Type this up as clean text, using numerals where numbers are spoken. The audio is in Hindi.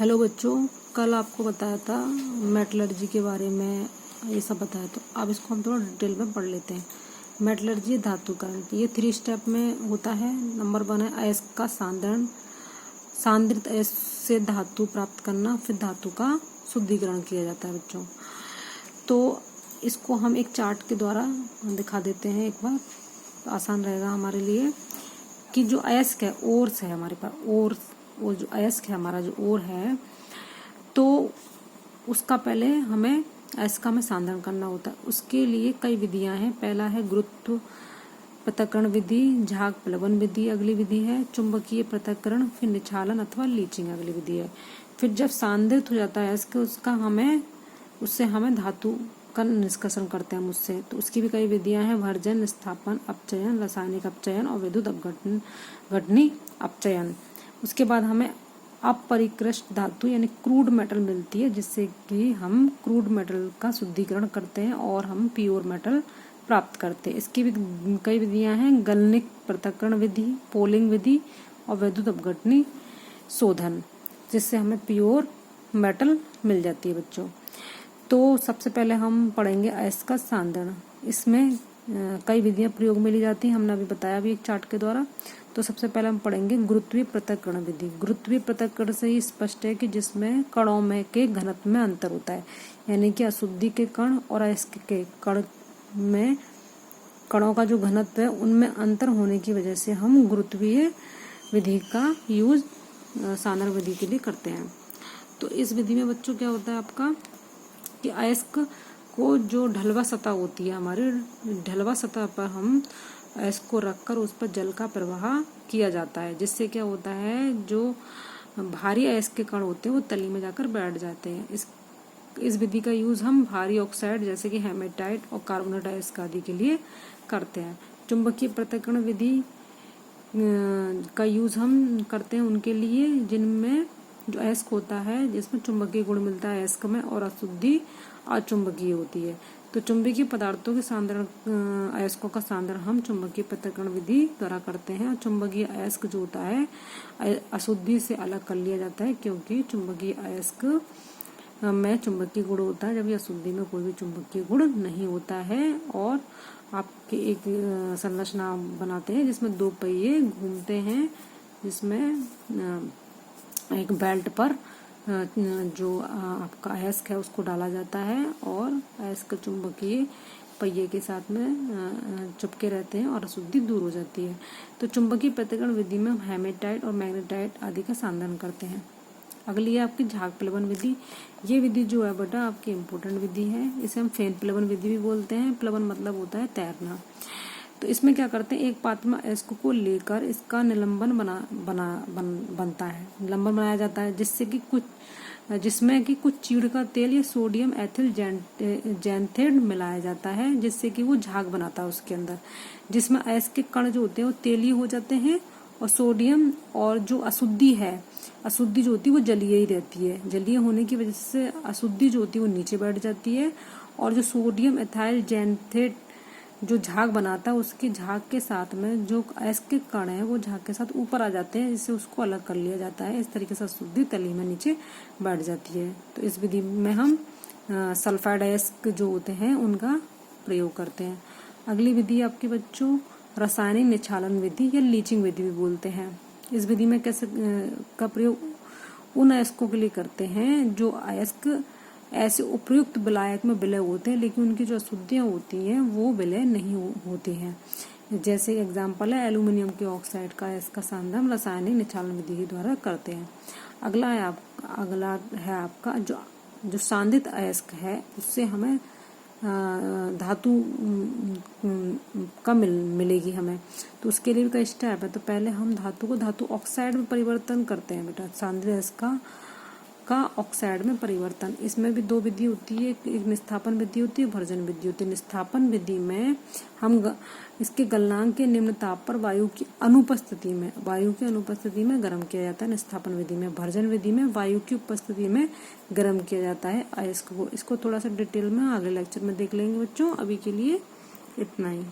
हेलो बच्चों, कल आपको बताया था मेटलर्जी के बारे में, ये सब बताया। तो अब इसको हम थोड़ा डिटेल में पढ़ लेते हैं। मेटलर्जी धातुकरण, ये 3 स्टेप में होता है। नंबर 1 है अयस्क का सांद्रण, सांद्रित अयस्क से धातु प्राप्त करना, फिर धातु का शुद्धिकरण किया जाता है बच्चों। तो इसको हम एक चार्ट के द्वारा दिखा देते हैं एक बार, तो आसान रहेगा हमारे लिए कि जो अयस्क है, ओर्स है हमारे पास, ओर्स, वो जो अयस्क है हमारा, जो ओर है, तो उसका पहले हमें अयस्क में सांद्रण करना होता है। उसके लिए कई विधियां हैं। पहला है गुरुत्व पृथक्करण विधि, झाग प्लवन विधि अगली विधि है, चुंबकीय पृथक्करण, फिर निच्छालन अथवा लीचिंग अगली विधि है। फिर जब सांद्रित हो जाता है अयस्क, उससे हमें धातु का निष्कर्षण करते हैं उससे, तो उसकी भी कई विधियां हैं। भर्जन, निस्थापन, अपचयन, रासायनिक अपचयन और विद्युत अपघटनी अपचयन। उसके बाद हमें अपरिकृष्ट धातु यानी क्रूड मेटल मिलती है, जिससे कि हम क्रूड मेटल का शुद्धिकरण करते हैं और हम प्योर मेटल प्राप्त करते हैं। इसकी भी कई विधियां हैं। गलनिक पृथक्करण विधि, पोलिंग विधि और विद्युत अपघटनी शोधन, जिससे हमें प्योर मेटल मिल जाती है बच्चों। तो सबसे पहले हम पढ़ेंगे अयस्क का सांद्रण। इसमें कई विधियां प्रयोग में ली जाती हैं, हमने अभी बताया भी एक चार्ट के द्वारा। तो सबसे पहले हम पढ़ेंगे गुरुत्वीय पृथक्करण विधि। गुरुत्वीय पृथक्करण से ही स्पष्ट है कि जिसमें कणों में के घनत्व में अंतर होता है, यानी कि अशुद्धि के कण और अयस्क के कण में कणों का जो घनत्व है उनमें अंतर होने की वजह से हम गुरुत्वीय विधि का यूज सांद्रण विधि के लिए करते हैं। तो इस विधि में बच्चों क्या होता है आपका कि अयस्क को जो ढलवा सतह होती है हमारी, ढलवा सतह पर हम अयस्क को रखकर उस पर जल का प्रवाह किया जाता है, जिससे क्या होता है जो भारी अयस्क के कण होते हैं वो तली में जाकर बैठ जाते हैं। इस विधि का यूज हम भारी ऑक्साइड जैसे कि हेमेटाइट और कार्बोनेट अयस्क आदि के लिए करते हैं। चुंबकीय पृथक्करण विधि का यूज हम करते हैं उनके लिए जिनमें जो अयस्क होता है जिसमें चुंबकीय गुण मिलता है अयस्क में और अशुद्धि अचुंबकीय होती है। तो चुंबकीय पदार्थों के सांद्रण, अयस्कों का सांद्रण हम चुंबकीय पृथक्करण विधि द्वारा करते हैं। और चुंबकीय अयस्क जो होता है अशुद्धि से अलग कर लिया जाता है, क्योंकि चुंबकीय अयस्क में चुंबकीय गुण होता है, जबकि अशुद्धि में कोई भी चुंबकीय गुण नहीं होता है। और आपके एक संरचना बनाते हैं जिसमें 2 पहिए घूमते हैं, जिसमें एक बेल्ट पर जो आपका अयस्क है उसको डाला जाता है और अयस्क चुंबकीय पहिए के साथ में चिपके रहते हैं और अशुद्धि दूर हो जाती है। तो चुंबकीय पृथक्करण विधि में हम हेमेटाइट और मैग्नेटाइट आदि का सांद्रण करते हैं। अगली है आपकी झाग प्लवन विधि। ये विधि जो है बेटा आपकी इम्पोर्टेंट विधि है। इसे हम फेन प्लवन विधि भी बोलते हैं। प्लवन मतलब होता है तैरना। तो इसमें क्या करते हैं, एक पात्र में अयस्क को लेकर इसका निलंबन बनता है, निलंबन बनाया जाता है, जिसमें कि कुछ चीड़ का तेल या सोडियम एथिल जैंथेट मिलाया जाता है, जिससे कि वो झाग बनाता है उसके अंदर, जिसमें अयस्क के कण जो होते हैं वो तेलीय हो जाते हैं और सोडियम और जो अशुद्धि जो होती है वो जलीय ही रहती है। जलीय होने की वजह से अशुद्धि जो होती है वो नीचे बैठ जाती है और जो सोडियम एथिल जैंथेट जो झाग बनाता है उसके झाग के साथ में जो अयस्क के कण है वो झाग के साथ ऊपर आ जाते हैं, जिससे उसको अलग कर लिया जाता है। इस तरीके से अशुद्धि तली में नीचे बैठ जाती है। तो इस विधि में हम सल्फाइड अयस्क जो होते हैं उनका प्रयोग करते हैं। अगली विधि आपके बच्चों रासायनिक निच्छालन विधि या लीचिंग विधि भी बोलते हैं। इस विधि में कैसे का प्रयोग उन अयस्कों के लिए करते हैं जो अयस्क ऐसे उपयुक्त विलायक में विलय होते हैं, लेकिन उनकी जो अशुद्धियां होती हैं वो विलय नहीं होती हैं। जैसे एग्जाम्पल है एल्यूमिनियम के ऑक्साइड का अयस्क का सांद्रण रासायनिक निच्छालन विधि द्वारा करते हैं। अगला है आपका जो सांद्रित अयस्क है, उससे हमें धातु का मिलेगी हमें। तो उसके लिए भी कई स्टेप है। तो पहले हम धातु को धातु ऑक्साइड में परिवर्तन करते हैं बेटा, सांद्रित अयस्क का ऑक्साइड में परिवर्तन। इसमें भी 2 विधि होती है, एक निस्थापन विधि होती है, भर्जन विधि होती है। निस्थापन विधि में हम इसके गलनांक के निम्न ताप पर वायु की अनुपस्थिति में गर्म किया जाता है निस्थापन विधि में। भर्जन विधि में वायु की उपस्थिति में गर्म किया जाता है अयस्क को। इसको थोड़ा सा डिटेल में अगले लेक्चर में देख लेंगे बच्चों। अभी के लिए इतना ही।